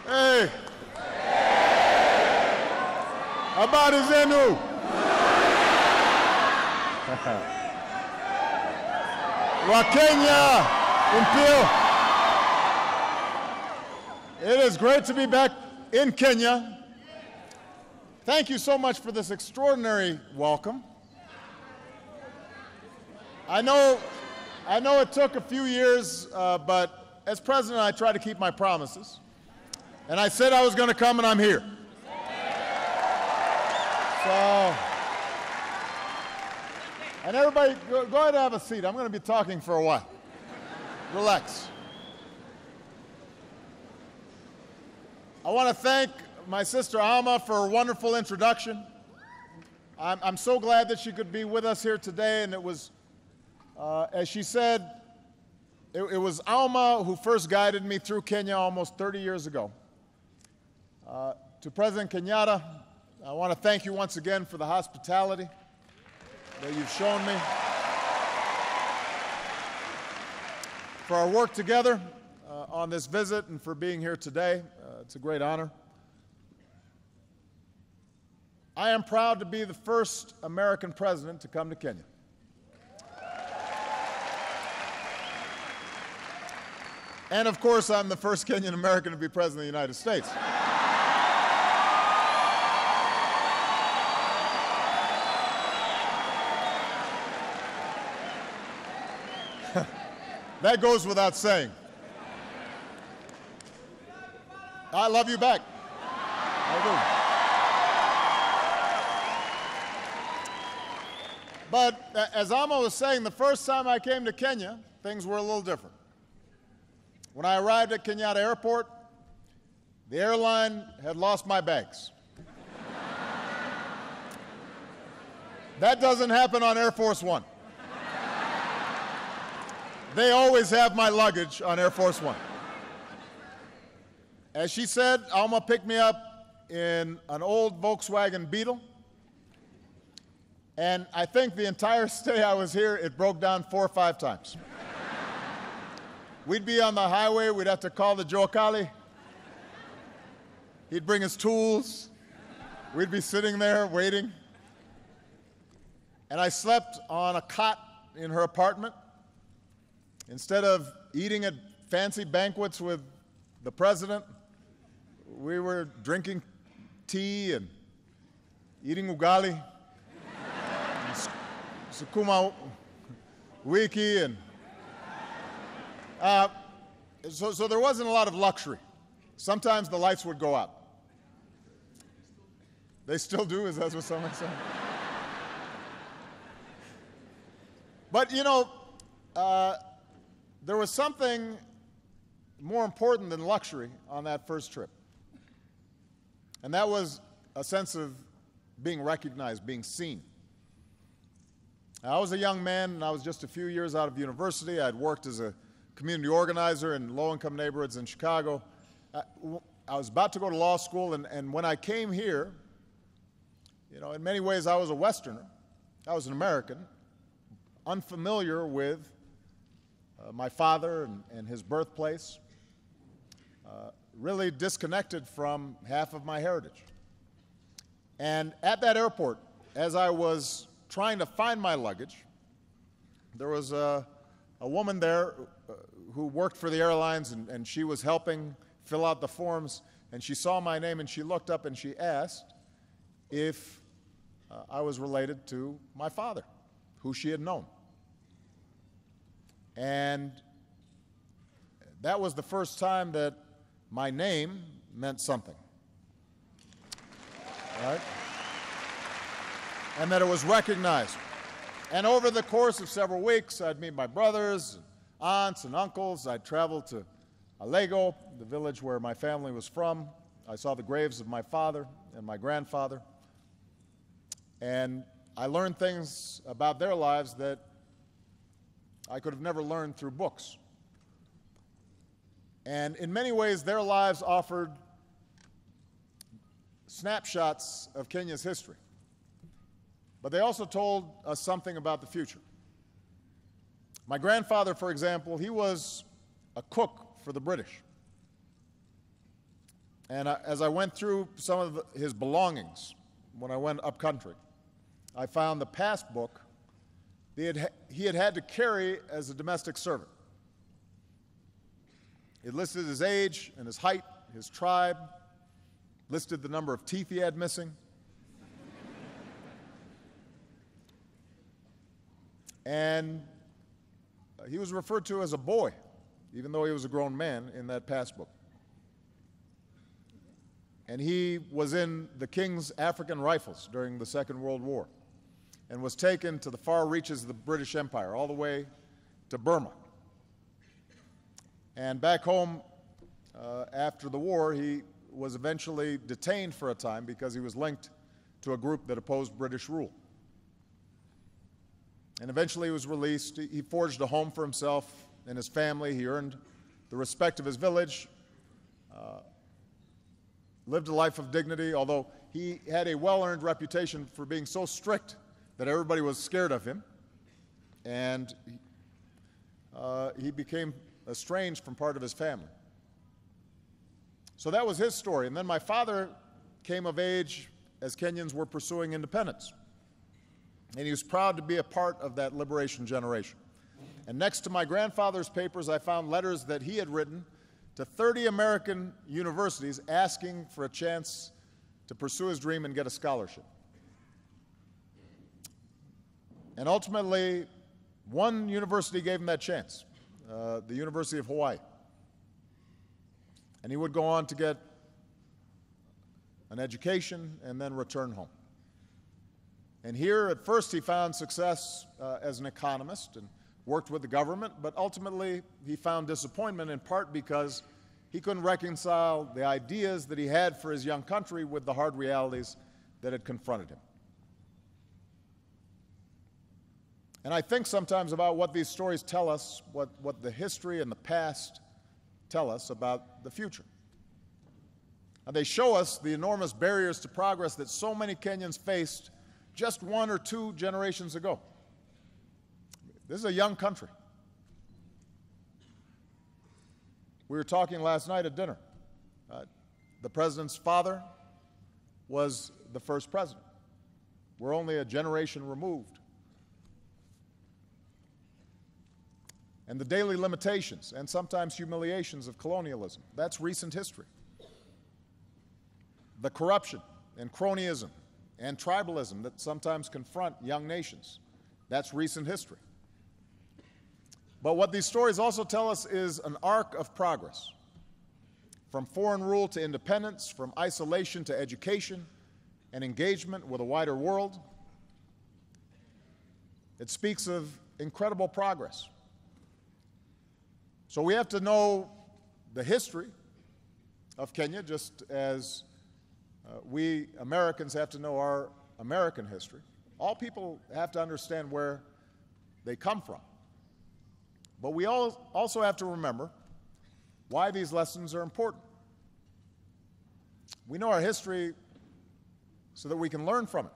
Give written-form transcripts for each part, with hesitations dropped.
Hey! Habari zenu! Wakenya Impio. It is great to be back in Kenya. Thank you so much for this extraordinary welcome. I know it took a few years, but as president, I try to keep my promises. And I said I was going to come, and I'm here. So, and everybody, go ahead and have a seat. I'm going to be talking for a while. Relax. I want to thank my sister Alma for a wonderful introduction. I'm so glad that she could be with us here today, and it was, as she said, it was Alma who first guided me through Kenya almost 30 years ago. To President Kenyatta, I want to thank you once again for the hospitality that you've shown me, for our work together on this visit, and for being here today. It's a great honor. I am proud to be the first American president to come to Kenya. And of course, I'm the first Kenyan American to be president of the United States. That goes without saying. I love you back. I do. But as Alma was saying, the first time I came to Kenya, things were a little different. When I arrived at Kenyatta Airport, the airline had lost my bags. That doesn't happen on Air Force One. They always have my luggage on Air Force One. As she said, Alma picked me up in an old Volkswagen Beetle. And I think the entire stay I was here, it broke down 4 or 5 times. We'd be on the highway, we'd have to call the Joakali. He'd bring his tools. We'd be sitting there waiting. And I slept on a cot in her apartment. Instead of eating at fancy banquets with the president, we were drinking tea and eating ugali, sukuma wiki, and so there wasn't a lot of luxury. Sometimes the lights would go out. They still do, is that what someone said? But you know, there was something more important than luxury on that first trip. And that was a sense of being recognized, being seen. I was a young man, and I was just a few years out of university. I'd worked as a community organizer in low-income neighborhoods in Chicago. I was about to go to law school, and when I came here, you know, in many ways I was a Westerner. I was an American, unfamiliar with my father and his birthplace, really disconnected from half of my heritage. And at that airport, as I was trying to find my luggage, there was a woman there who worked for the airlines, and she was helping fill out the forms, and she saw my name, and she looked up and she asked if I was related to my father, who she had known. And that was the first time that my name meant something, right? And that it was recognized. And over the course of several weeks, I'd meet my brothers, aunts, and uncles. I'd travel to Alego, the village where my family was from. I saw the graves of my father and my grandfather. And I learned things about their lives that I could have never learned through books. And in many ways, their lives offered snapshots of Kenya's history. But they also told us something about the future. My grandfather, for example, he was a cook for the British. And as I went through some of his belongings when I went up country, I found the passbook he had had to carry as a domestic servant. It listed his age and his height, his tribe, listed the number of teeth he had missing. And he was referred to as a boy, even though he was a grown man in that passbook. And he was in the King's African Rifles during the Second World War and was taken to the far reaches of the British Empire, all the way to Burma. And back home, after the war, he was eventually detained for a time because he was linked to a group that opposed British rule. And eventually he was released. He forged a home for himself and his family. He earned the respect of his village, lived a life of dignity, although he had a well-earned reputation for being so strict that everybody was scared of him. And he became estranged from part of his family. So that was his story. And then my father came of age as Kenyans were pursuing independence. And he was proud to be a part of that liberation generation. And next to my grandfather's papers, I found letters that he had written to 30 American universities asking for a chance to pursue his dream and get a scholarship. And ultimately, one university gave him that chance, the University of Hawaii. And he would go on to get an education and then return home. And here, at first, he found success as an economist and worked with the government, but ultimately he found disappointment in part because he couldn't reconcile the ideas that he had for his young country with the hard realities that had confronted him. And I think sometimes about what these stories tell us, what the history and the past tell us about the future. And they show us the enormous barriers to progress that so many Kenyans faced just 1 or 2 generations ago. This is a young country. We were talking last night at dinner. The president's father was the first president. We're only a generation removed. And the daily limitations and sometimes humiliations of colonialism, that's recent history. The corruption and cronyism and tribalism that sometimes confront young nations, that's recent history. But what these stories also tell us is an arc of progress, from foreign rule to independence, from isolation to education and engagement with a wider world. It speaks of incredible progress. So we have to know the history of Kenya, just as we Americans have to know our American history. All people have to understand where they come from. But we also have to remember why these lessons are important. We know our history so that we can learn from it.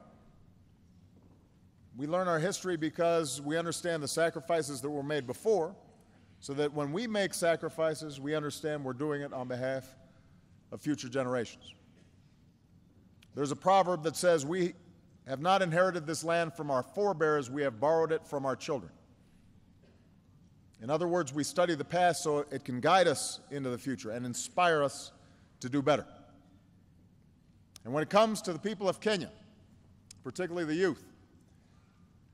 We learn our history because we understand the sacrifices that were made before, so that when we make sacrifices, we understand we're doing it on behalf of future generations. There's a proverb that says, "We have not inherited this land from our forebears, we have borrowed it from our children." In other words, we study the past so it can guide us into the future and inspire us to do better. And when it comes to the people of Kenya, particularly the youth,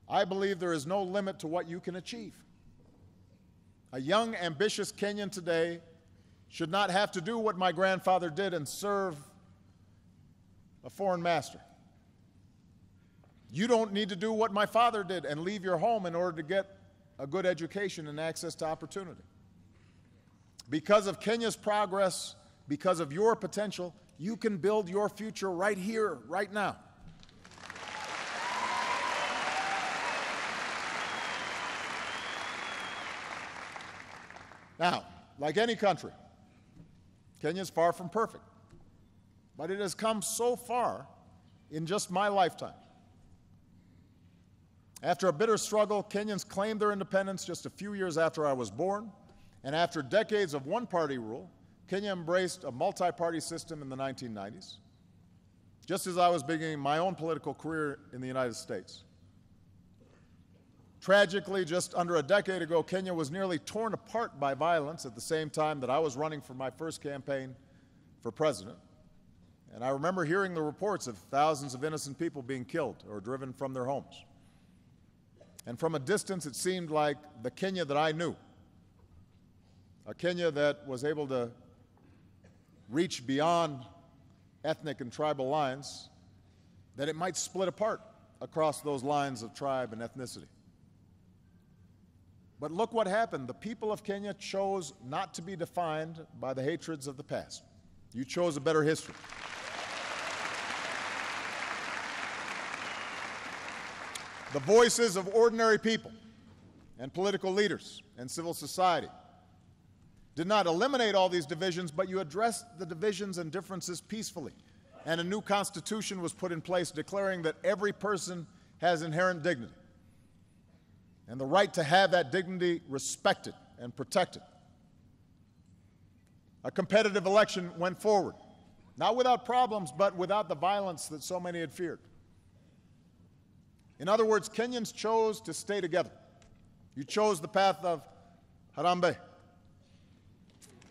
I believe there is no limit to what you can achieve. A young, ambitious Kenyan today should not have to do what my grandfather did and serve a foreign master. You don't need to do what my father did and leave your home in order to get a good education and access to opportunity. Because of Kenya's progress, because of your potential, you can build your future right here, right now. Now, like any country, Kenya is far from perfect, but it has come so far in just my lifetime. After a bitter struggle, Kenyans claimed their independence just a few years after I was born, and after decades of one-party rule, Kenya embraced a multi-party system in the 1990s, just as I was beginning my own political career in the United States. Tragically, just under a decade ago, Kenya was nearly torn apart by violence at the same time that I was running for my first campaign for president. And I remember hearing the reports of thousands of innocent people being killed or driven from their homes. And from a distance, it seemed like the Kenya that I knew, a Kenya that was able to reach beyond ethnic and tribal lines, that it might split apart across those lines of tribe and ethnicity. But look what happened. The people of Kenya chose not to be defined by the hatreds of the past. You chose a better history. The voices of ordinary people and political leaders and civil society did not eliminate all these divisions, but you addressed the divisions and differences peacefully. And a new constitution was put in place declaring that every person has inherent dignity and the right to have that dignity respected and protected. A competitive election went forward, not without problems, but without the violence that so many had feared. In other words, Kenyans chose to stay together. You chose the path of Harambee.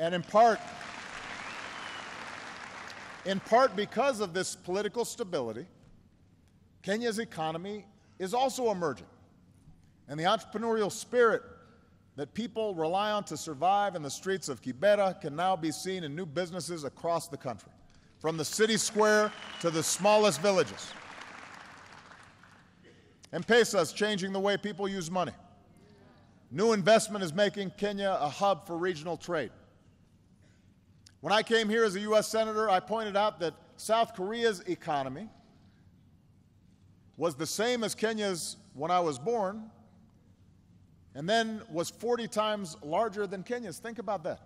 And in part because of this political stability, Kenya's economy is also emerging. And the entrepreneurial spirit that people rely on to survive in the streets of Kibera can now be seen in new businesses across the country, from the city square to the smallest villages. M-Pesa is changing the way people use money. New investment is making Kenya a hub for regional trade. When I came here as a U.S. Senator, I pointed out that South Korea's economy was the same as Kenya's when I was born, and then was 40 times larger than Kenya's. Think about that.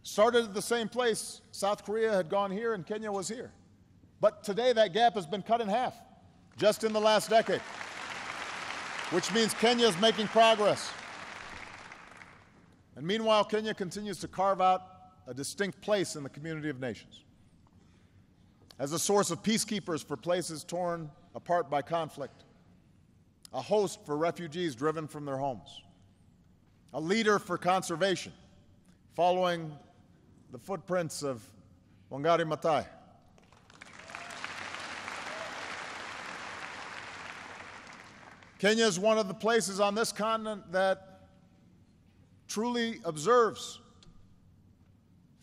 Started at the same place. South Korea had gone here and Kenya was here. But today that gap has been cut in half, just in the last decade, which means Kenya is making progress. And meanwhile, Kenya continues to carve out a distinct place in the community of nations as a source of peacekeepers for places torn apart by conflict, a host for refugees driven from their homes, a leader for conservation, following the footprints of Wangari Maathai. Kenya is one of the places on this continent that truly observes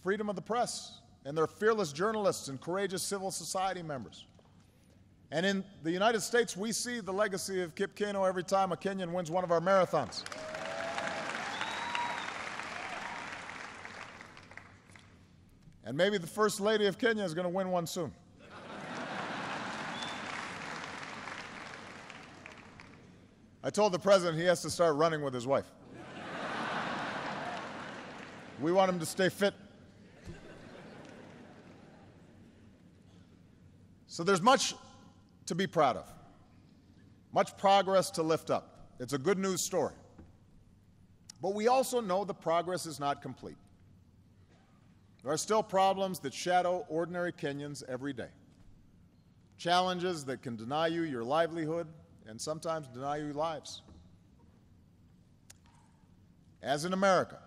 freedom of the press and their fearless journalists and courageous civil society members. And in the United States, we see the legacy of Kip Keino every time a Kenyan wins one of our marathons. And maybe the First Lady of Kenya is going to win one soon. I told the President he has to start running with his wife. We want him to stay fit. So there's much to be proud of, much progress to lift up. It's a good news story. But we also know the progress is not complete. There are still problems that shadow ordinary Kenyans every day. Challenges that can deny you your livelihood and sometimes deny you lives. As in America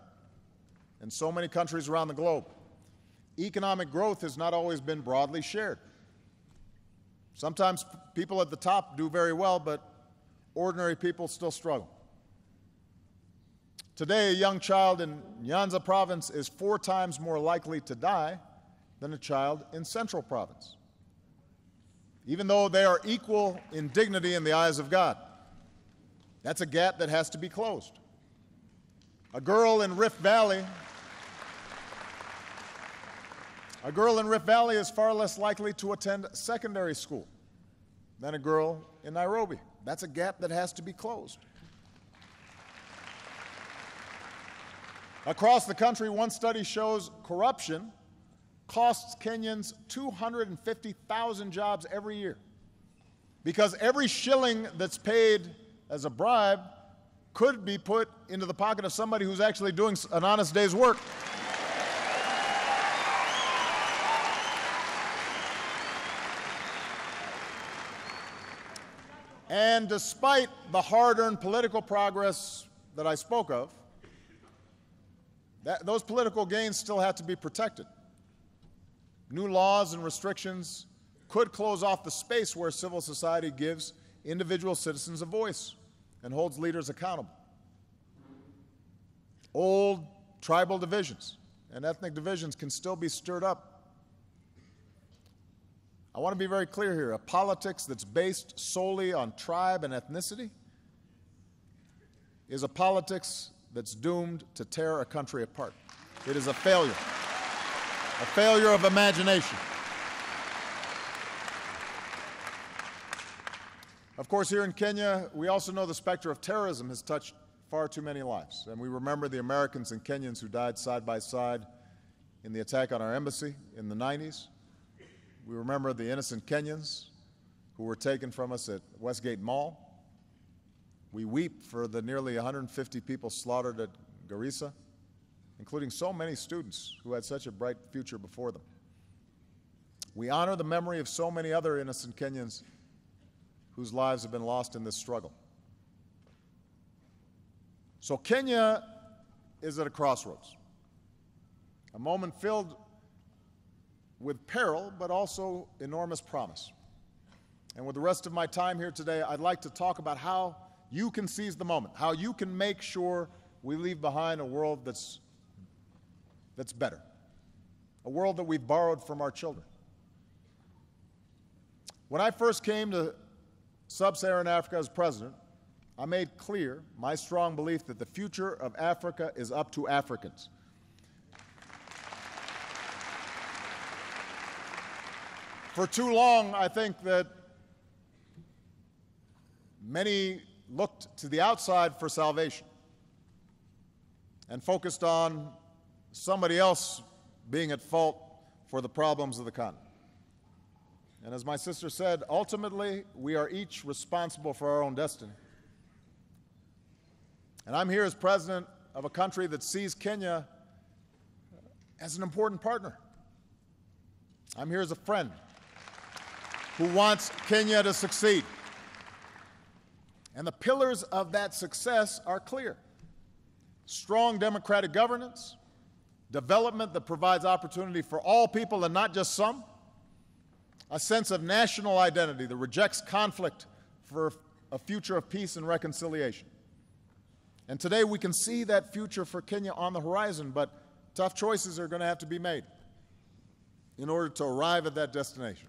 and so many countries around the globe, economic growth has not always been broadly shared. Sometimes people at the top do very well, but ordinary people still struggle. Today, a young child in Nyanza province is 4 times more likely to die than a child in Central province, even though they are equal in dignity in the eyes of God. That's a gap that has to be closed. A girl in Rift Valley is far less likely to attend secondary school than a girl in Nairobi. That's a gap that has to be closed. Across the country, one study shows corruption costs Kenyans 250,000 jobs every year, because every shilling that's paid as a bribe could be put into the pocket of somebody who's actually doing an honest day's work. And despite the hard-earned political progress that I spoke of, those political gains still have to be protected. New laws and restrictions could close off the space where civil society gives individual citizens a voice and holds leaders accountable. Old tribal divisions and ethnic divisions can still be stirred up. I want to be very clear here. A politics that's based solely on tribe and ethnicity is a politics that's doomed to tear a country apart. It is a failure of imagination. Of course, here in Kenya, we also know the specter of terrorism has touched far too many lives. And we remember the Americans and Kenyans who died side by side in the attack on our embassy in the 90s. We remember the innocent Kenyans who were taken from us at Westgate Mall. We weep for the nearly 150 people slaughtered at Garissa, including so many students who had such a bright future before them. We honor the memory of so many other innocent Kenyans whose lives have been lost in this struggle. So Kenya is at a crossroads, a moment filled with peril, but also enormous promise. And with the rest of my time here today, I'd like to talk about how you can seize the moment, how you can make sure we leave behind a world that's better, a world that we've borrowed from our children. When I first came to Sub-Saharan Africa as president, I made clear my strong belief that the future of Africa is up to Africans. For too long, I think that many looked to the outside for salvation and focused on somebody else being at fault for the problems of the continent. And as my sister said, ultimately, we are each responsible for our own destiny. And I'm here as president of a country that sees Kenya as an important partner. I'm here as a friend who wants Kenya to succeed. And the pillars of that success are clear: strong democratic governance, development that provides opportunity for all people and not just some, a sense of national identity that rejects conflict for a future of peace and reconciliation. And today we can see that future for Kenya on the horizon, but tough choices are going to have to be made in order to arrive at that destination.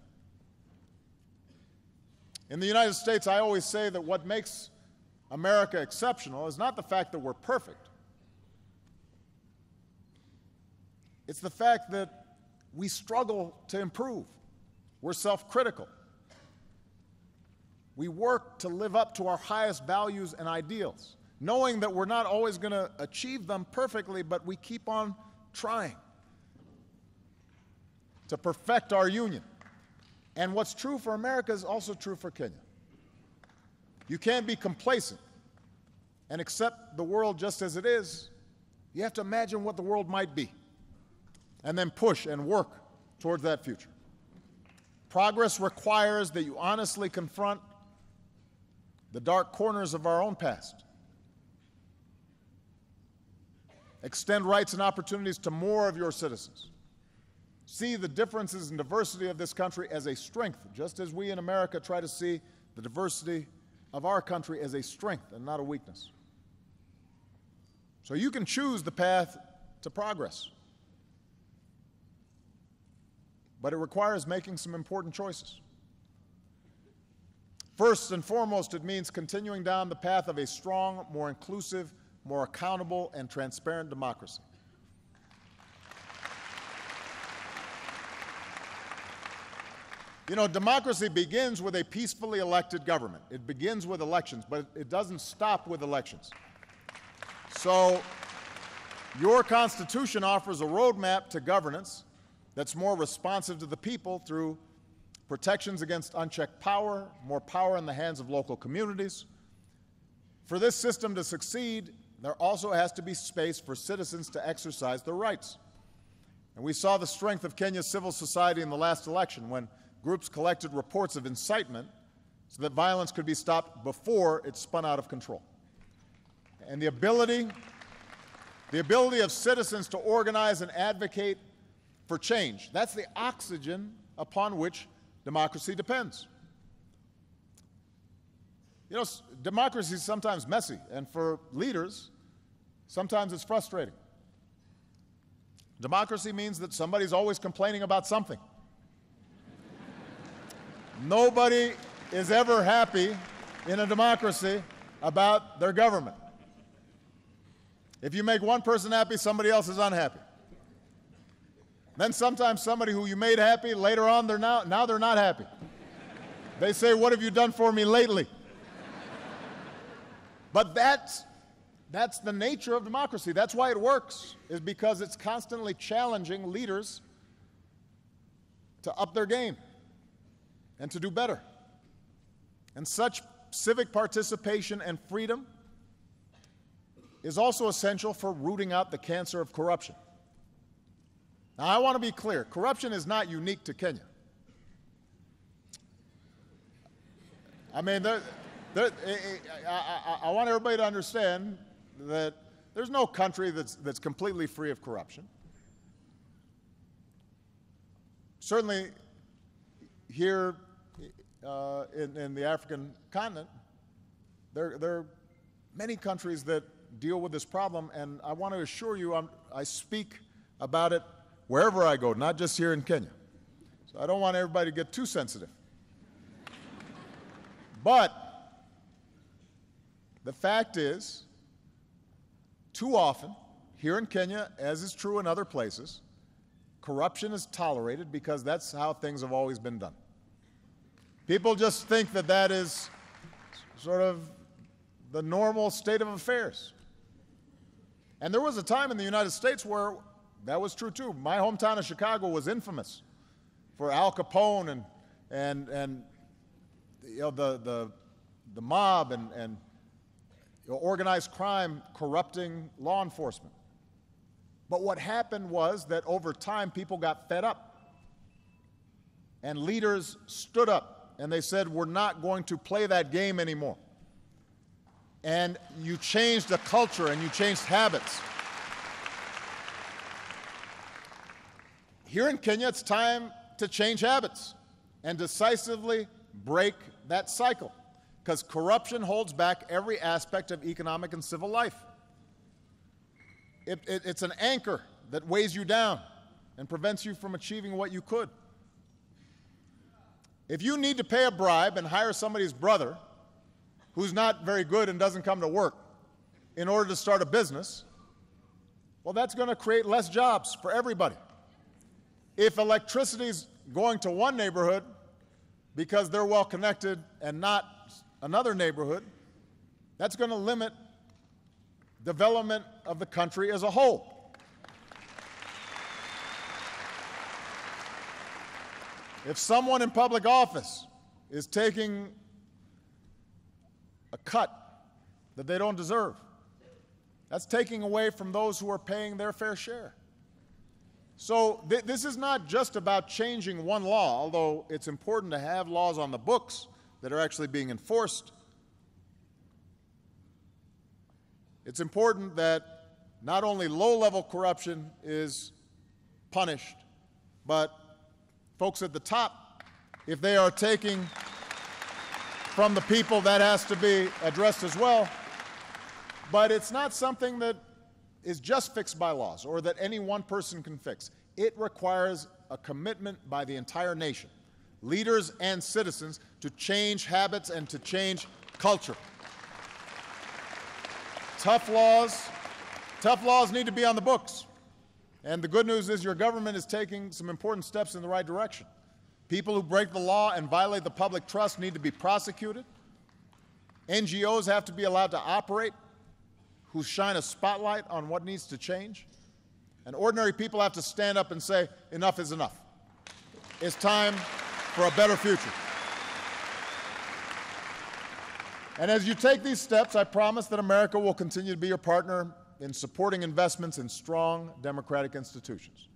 In the United States, I always say that what makes America exceptional is not the fact that we're perfect. It's the fact that we struggle to improve. We're self-critical. We work to live up to our highest values and ideals, knowing that we're not always going to achieve them perfectly, but we keep on trying to perfect our union. And what's true for America is also true for Kenya. You can't be complacent and accept the world just as it is. You have to imagine what the world might be and then push and work towards that future. Progress requires that you honestly confront the dark corners of our own past, extend rights and opportunities to more of your citizens, see the differences and diversity of this country as a strength, just as we in America try to see the diversity of our country as a strength and not a weakness. So you can choose the path to progress, but it requires making some important choices. First and foremost, it means continuing down the path of a strong, more inclusive, more accountable, and transparent democracy. You know, democracy begins with a peacefully elected government. It begins with elections, but it doesn't stop with elections. So your Constitution offers a roadmap to governance that's more responsive to the people through protections against unchecked power, more power in the hands of local communities. For this system to succeed, there also has to be space for citizens to exercise their rights. And we saw the strength of Kenya's civil society in the last election when groups collected reports of incitement so that violence could be stopped before it spun out of control. And the ability of citizens to organize and advocate for change, that's the oxygen upon which democracy depends. You know, democracy is sometimes messy, and for leaders, sometimes it's frustrating. Democracy means that somebody's always complaining about something. Nobody is ever happy in a democracy about their government. If you make one person happy, somebody else is unhappy. Then sometimes somebody who you made happy, later on now they're not happy. They say, "What have you done for me lately?" But that's the nature of democracy. That's why it works, is because it's constantly challenging leaders to up their game and to do better. And such civic participation and freedom is also essential for rooting out the cancer of corruption. Now, I want to be clear. Corruption is not unique to Kenya. I mean, I want everybody to understand that there's no country that's completely free of corruption. Certainly, here in the African continent, there are many countries that deal with this problem, and I want to assure you I speak about it wherever I go, not just here in Kenya. So I don't want everybody to get too sensitive. But the fact is, too often, here in Kenya, as is true in other places, corruption is tolerated because that's how things have always been done. People just think that that is sort of the normal state of affairs. And there was a time in the United States where that was true too. My hometown of Chicago was infamous for Al Capone and you know, the mob and organized crime corrupting law enforcement. But what happened was that over time people got fed up, and leaders stood up and they said, "We're not going to play that game anymore." And you changed the culture and you changed habits. Here in Kenya, it's time to change habits and decisively break that cycle, because corruption holds back every aspect of economic and civil life. It's an anchor that weighs you down and prevents you from achieving what you could. If you need to pay a bribe and hire somebody's brother who's not very good and doesn't come to work in order to start a business, well, that's going to create less jobs for everybody. If electricity's going to one neighborhood because they're well connected and not another neighborhood, that's going to limit development of the country as a whole. If someone in public office is taking a cut that they don't deserve, that's taking away from those who are paying their fair share. So this is not just about changing one law, although it's important to have laws on the books that are actually being enforced. It's important that not only low-level corruption is punished, but folks at the top, if they are taking from the people, that has to be addressed as well. But it's not something that is just fixed by laws or that any one person can fix. It requires a commitment by the entire nation, leaders and citizens, to change habits and to change culture. Tough laws need to be on the books. And the good news is your government is taking some important steps in the right direction. People who break the law and violate the public trust need to be prosecuted. NGOs have to be allowed to operate, who shine a spotlight on what needs to change. And ordinary people have to stand up and say, enough is enough. It's time for a better future. And as you take these steps, I promise that America will continue to be your partner in supporting investments in strong democratic institutions.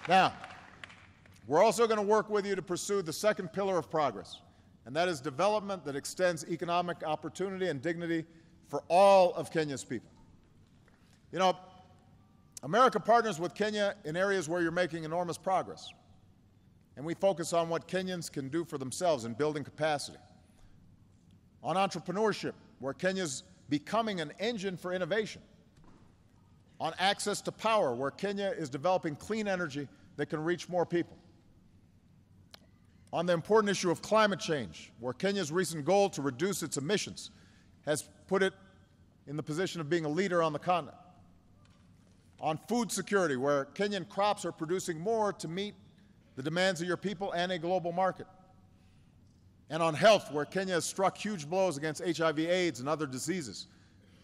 Now, We're also going to work with you to pursue the second pillar of progress, and that is development that extends economic opportunity and dignity for all of Kenya's people. You know, America partners with Kenya in areas where you're making enormous progress, and we focus on what Kenyans can do for themselves in building capacity. On entrepreneurship, where Kenya's becoming an engine for innovation. On access to power, where Kenya is developing clean energy that can reach more people. On the important issue of climate change, where Kenya's recent goal to reduce its emissions has put it in the position of being a leader on the continent. On food security, where Kenyan crops are producing more to meet the demands of your people and a global market. And on health, where Kenya has struck huge blows against HIV/AIDS and other diseases,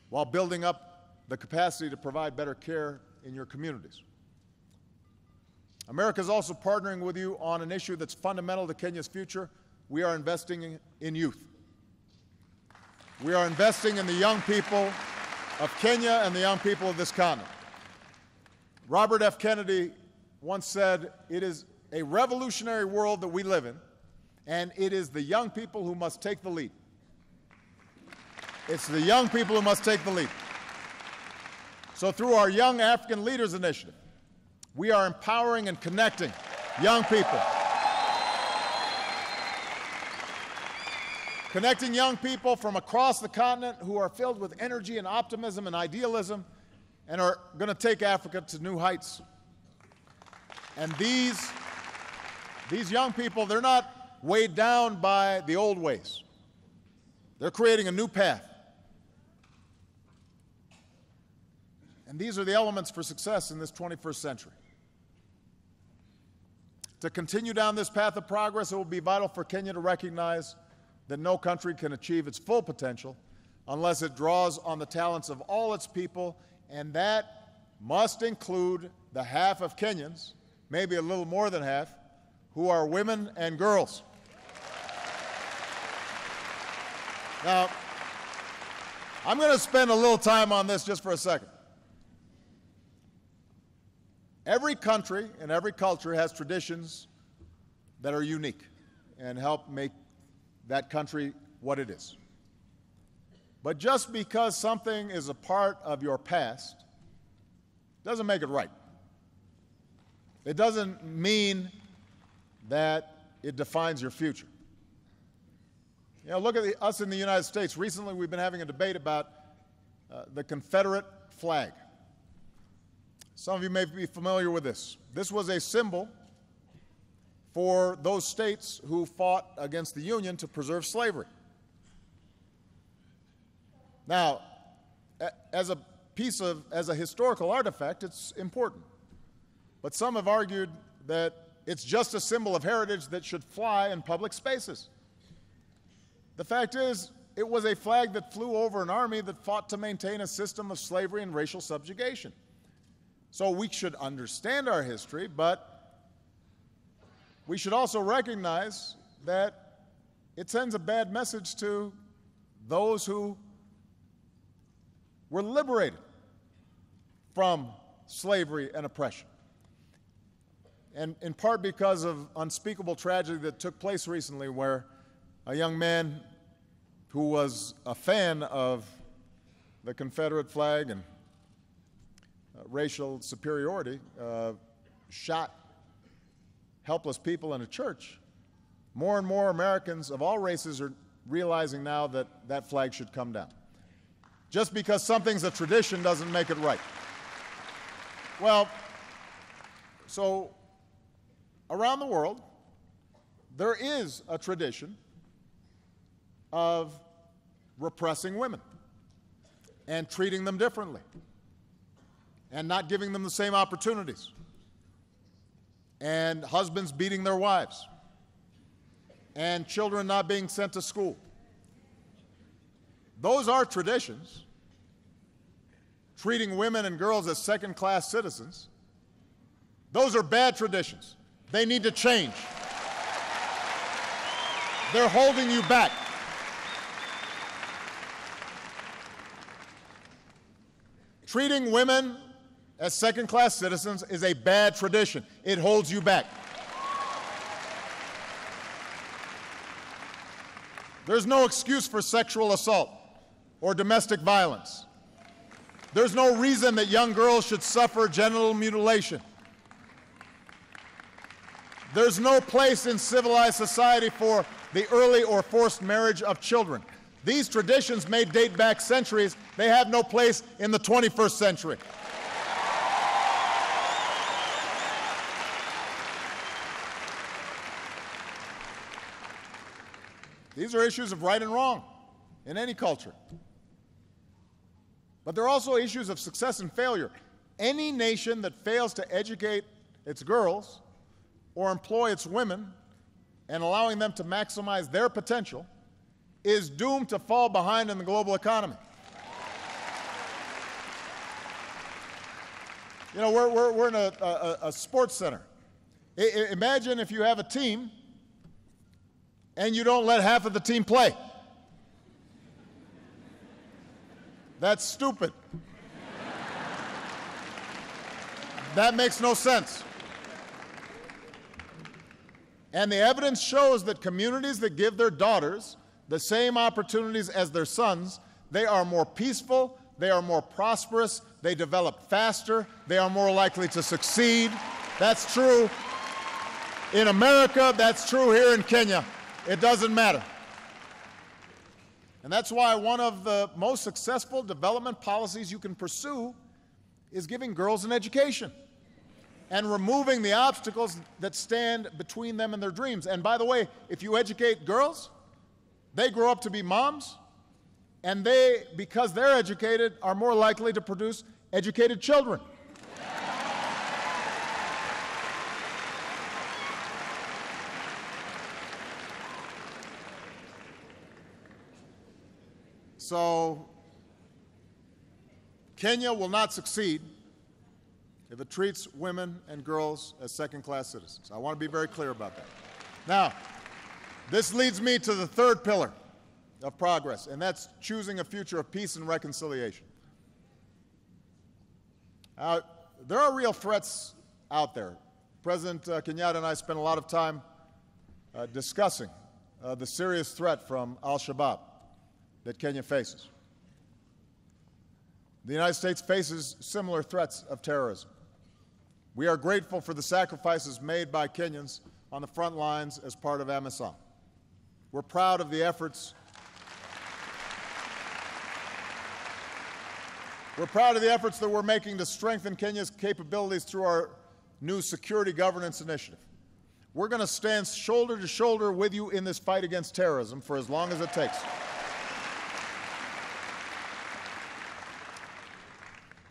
while building up the capacity to provide better care in your communities. America is also partnering with you on an issue that's fundamental to Kenya's future. We are investing in youth. We are investing in the young people of Kenya and the young people of this continent. Robert F. Kennedy once said, "It is a revolutionary world that we live in, and it is the young people who must take the lead." It's the young people who must take the lead. So through our Young African Leaders Initiative, we are empowering and connecting young people. Connecting young people from across the continent who are filled with energy and optimism and idealism and are going to take Africa to new heights. And these young people, they're not weighed down by the old ways. They're creating a new path. And these are the elements for success in this 21st century. To continue down this path of progress, it will be vital for Kenya to recognize that no country can achieve its full potential unless it draws on the talents of all its people, and that must include the half of Kenyans, maybe a little more than half, who are women and girls. Now, I'm going to spend a little time on this just for a second. Every country and every culture has traditions that are unique and help make that country what it is. But just because something is a part of your past doesn't make it right. It doesn't mean that it defines your future. You know, look at us in the United States. Recently, we've been having a debate about the Confederate flag. Some of you may be familiar with this. This was a symbol for those states who fought against the Union to preserve slavery. Now, as a historical artifact, it's important. But some have argued that it's just a symbol of heritage that should fly in public spaces. The fact is, it was a flag that flew over an army that fought to maintain a system of slavery and racial subjugation. So we should understand our history, but we should also recognize that it sends a bad message to those who were liberated from slavery and oppression. And in part because of unspeakable tragedy that took place recently, where a young man who was a fan of the Confederate flag and racial superiority shot helpless people in a church. More and more Americans of all races are realizing now that that flag should come down. Just because something's a tradition doesn't make it right. Well, so around the world, there is a tradition of repressing women and treating them differently and not giving them the same opportunities, and husbands beating their wives, and children not being sent to school. Those are traditions. Treating women and girls as second-class citizens, those are bad traditions. They need to change. They're holding you back. Treating women as second-class citizens is a bad tradition. It holds you back. There's no excuse for sexual assault or domestic violence. There's no reason that young girls should suffer genital mutilation. There's no place in civilized society for the early or forced marriage of children. These traditions may date back centuries. They have no place in the 21st century. These are issues of right and wrong in any culture. But they're also issues of success and failure. Any nation that fails to educate its girls or employ its women and allowing them to maximize their potential is doomed to fall behind in the global economy. You know, we're in a sports center. Imagine if you have a team and you don't let half of the team play. That's stupid. That makes no sense. And the evidence shows that communities that give their daughters the same opportunities as their sons, they are more peaceful, they are more prosperous, they develop faster, they are more likely to succeed. That's true in America, that's true here in Kenya. It doesn't matter. And that's why one of the most successful development policies you can pursue is giving girls an education and removing the obstacles that stand between them and their dreams. And by the way, if you educate girls, they grow up to be moms, and they, because they're educated, are more likely to produce educated children. So, Kenya will not succeed if it treats women and girls as second-class citizens. I want to be very clear about that. Now, this leads me to the third pillar of progress, and that's choosing a future of peace and reconciliation. There are real threats out there. President Kenyatta and I spent a lot of time discussing the serious threat from al-Shabaab that Kenya faces. The United States faces similar threats of terrorism. We are grateful for the sacrifices made by Kenyans on the front lines as part of AMISOM. We're proud of the efforts that we're making to strengthen Kenya's capabilities through our new Security Governance Initiative. We're going to stand shoulder to shoulder with you in this fight against terrorism for as long as it takes.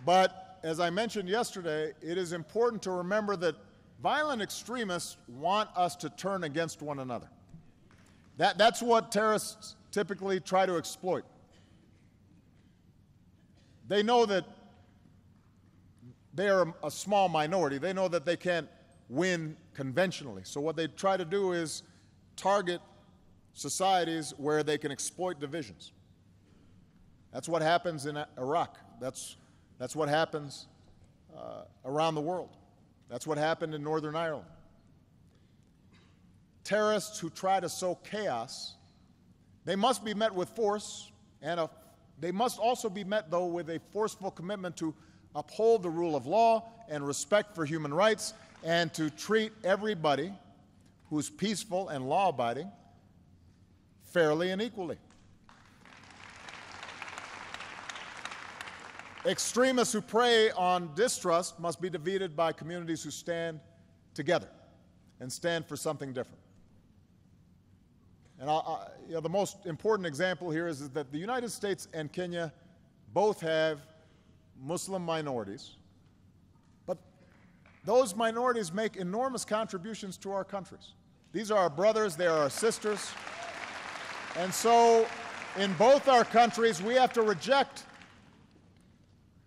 But as I mentioned yesterday, it is important to remember that violent extremists want us to turn against one another. That's what terrorists typically try to exploit. They know that they are a small minority. They know that they can't win conventionally. So what they try to do is target societies where they can exploit divisions. That's what happens in Iraq. That's what happens around the world. That's what happened in Northern Ireland. Terrorists who try to sow chaos, they must be met with force, and they must also be met, though, with a forceful commitment to uphold the rule of law and respect for human rights, and to treat everybody who's peaceful and law-abiding fairly and equally. Extremists who prey on distrust must be defeated by communities who stand together and stand for something different. And the most important example here is that the United States and Kenya both have Muslim minorities, but those minorities make enormous contributions to our countries. These are our brothers, they are our sisters, and so in both our countries we have to reject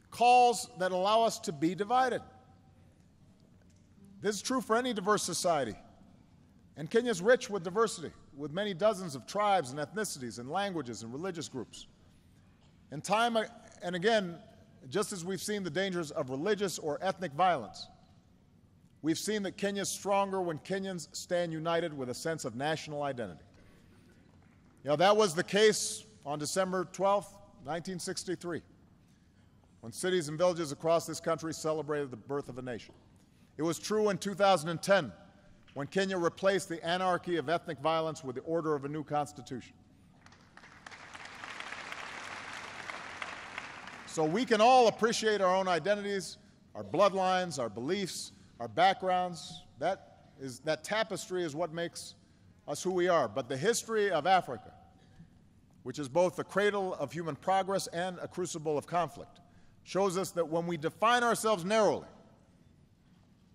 calls that allow us to be divided. This is true for any diverse society. And Kenya is rich with diversity, with many dozens of tribes and ethnicities and languages and religious groups. And time and again, just as we've seen the dangers of religious or ethnic violence, we've seen that Kenya is stronger when Kenyans stand united with a sense of national identity. That was the case on December 12, 1963, when cities and villages across this country celebrated the birth of a nation. It was true in 2010, when Kenya replaced the anarchy of ethnic violence with the order of a new constitution. So we can all appreciate our own identities, our bloodlines, our beliefs, our backgrounds. That tapestry is what makes us who we are. But the history of Africa, which is both the cradle of human progress and a crucible of conflict, shows us that when we define ourselves narrowly,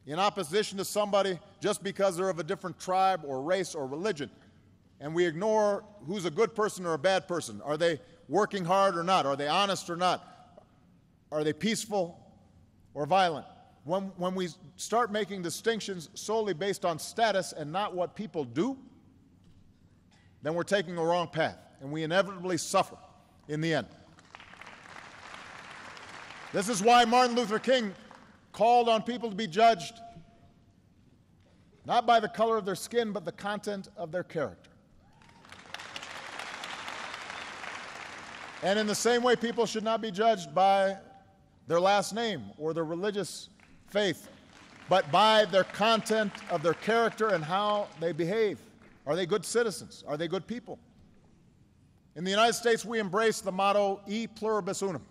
in opposition to somebody just because they're of a different tribe or race or religion, and we ignore who's a good person or a bad person, are they working hard or not, are they honest or not, are they peaceful or violent? When we start making distinctions solely based on status and not what people do, then we're taking a wrong path, and we inevitably suffer in the end. This is why Martin Luther King called on people to be judged not by the color of their skin, but the content of their character. And in the same way, people should not be judged by their last name or their religious faith, but by their content of their character and how they behave. Are they good citizens? Are they good people? In the United States, we embrace the motto, E pluribus unum.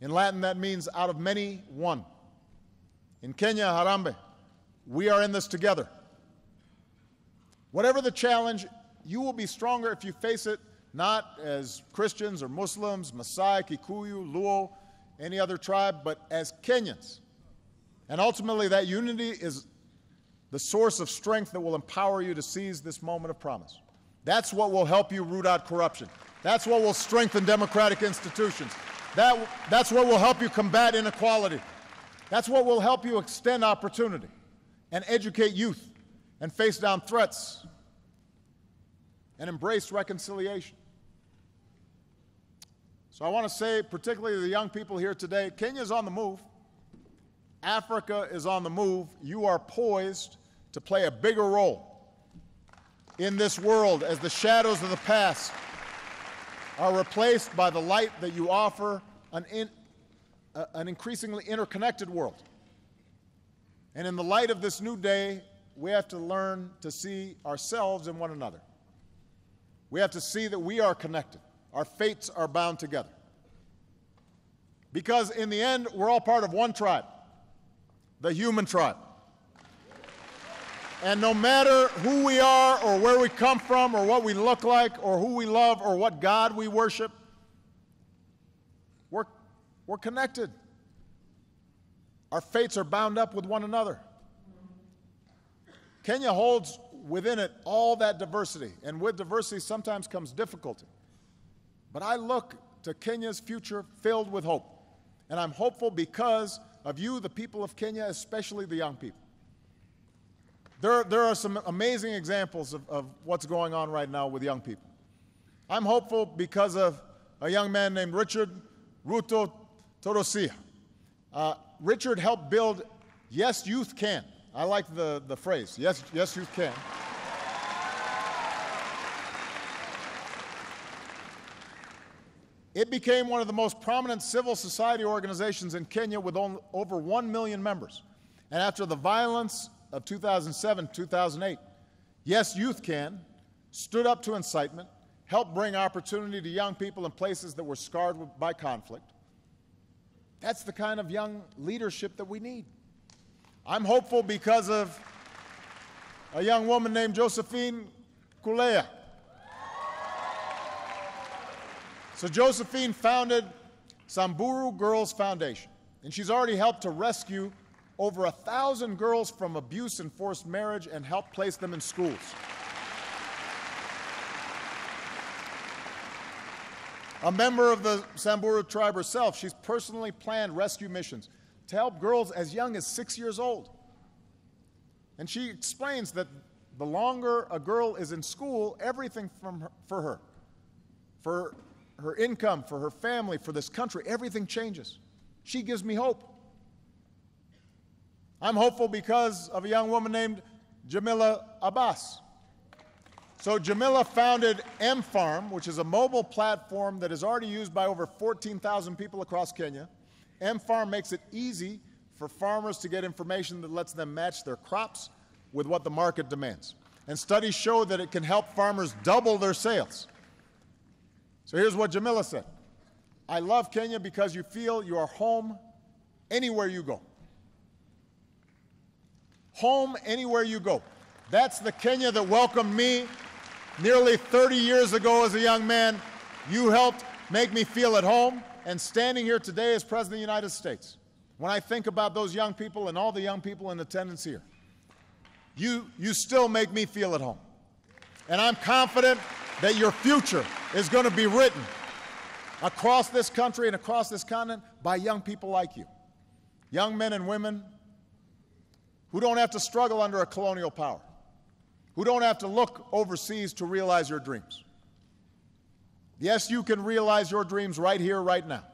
In Latin, that means out of many, one. In Kenya, Harambee, we are in this together. Whatever the challenge, you will be stronger if you face it not as Christians or Muslims, Maasai, Kikuyu, Luo, any other tribe, but as Kenyans. And ultimately, that unity is the source of strength that will empower you to seize this moment of promise. That's what will help you root out corruption. That's what will strengthen democratic institutions. That's what will help you combat inequality. That's what will help you extend opportunity and educate youth and face down threats and embrace reconciliation. So I want to say, particularly to the young people here today, Kenya is on the move. Africa is on the move. You are poised to play a bigger role in this world as the shadows of the past are replaced by the light that you offer an increasingly interconnected world. And in the light of this new day, we have to learn to see ourselves and one another. We have to see that we are connected. Our fates are bound together. Because in the end, we're all part of one tribe, the human tribe. And no matter who we are or where we come from or what we look like or who we love or what God we worship, we're connected. Our fates are bound up with one another. Kenya holds within it all that diversity, and with diversity sometimes comes difficulty. But I look to Kenya's future filled with hope, and I'm hopeful because of you, the people of Kenya, especially the young people. There are some amazing examples of what's going on right now with young people. I'm hopeful because of a young man named Richard Ruto Torosia. Richard helped build Yes, Youth Can. I like the phrase, yes, Youth Can. It became one of the most prominent civil society organizations in Kenya with over 1 million members. And after the violence of 2007, 2008, Yes, Youth Can stood up to incitement, helped bring opportunity to young people in places that were scarred by conflict. That's the kind of young leadership that we need. I'm hopeful because of a young woman named Josephine Kulea. So Josephine founded Samburu Girls Foundation, and she's already helped to rescue over 1,000 girls from abuse and forced marriage and help place them in schools. A member of the Samburu tribe herself, she's personally planned rescue missions to help girls as young as 6 years old. And she explains that the longer a girl is in school, everything for her income, for her family, for this country, everything changes. She gives me hope. I'm hopeful because of a young woman named Jamila Abbas. So Jamila founded M-Farm, which is a mobile platform that is already used by over 14,000 people across Kenya. M-Farm makes it easy for farmers to get information that lets them match their crops with what the market demands. And studies show that it can help farmers double their sales. So here's what Jamila said. I love Kenya because you feel you are home anywhere you go. Home anywhere you go. That's the Kenya that welcomed me nearly 30 years ago as a young man. You helped make me feel at home, and standing here today as President of the United States, when I think about those young people and all the young people in attendance here, you still make me feel at home. And I'm confident that your future is going to be written across this country and across this continent by young people like you. Young men and women who don't have to struggle under a colonial power, who don't have to look overseas to realize your dreams. Yes, you can realize your dreams right here, right now.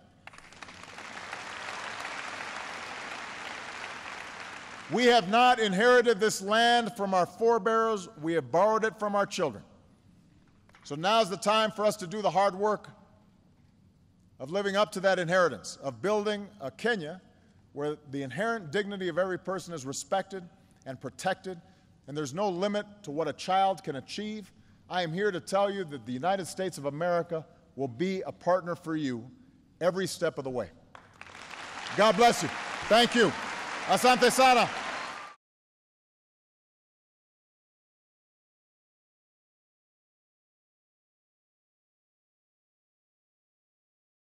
We have not inherited this land from our forebears. We have borrowed it from our children. So now's the time for us to do the hard work of living up to that inheritance, of building a Kenya where the inherent dignity of every person is respected and protected, and there's no limit to what a child can achieve. I am here to tell you that the United States of America will be a partner for you every step of the way. God bless you. Thank you. Asante sana.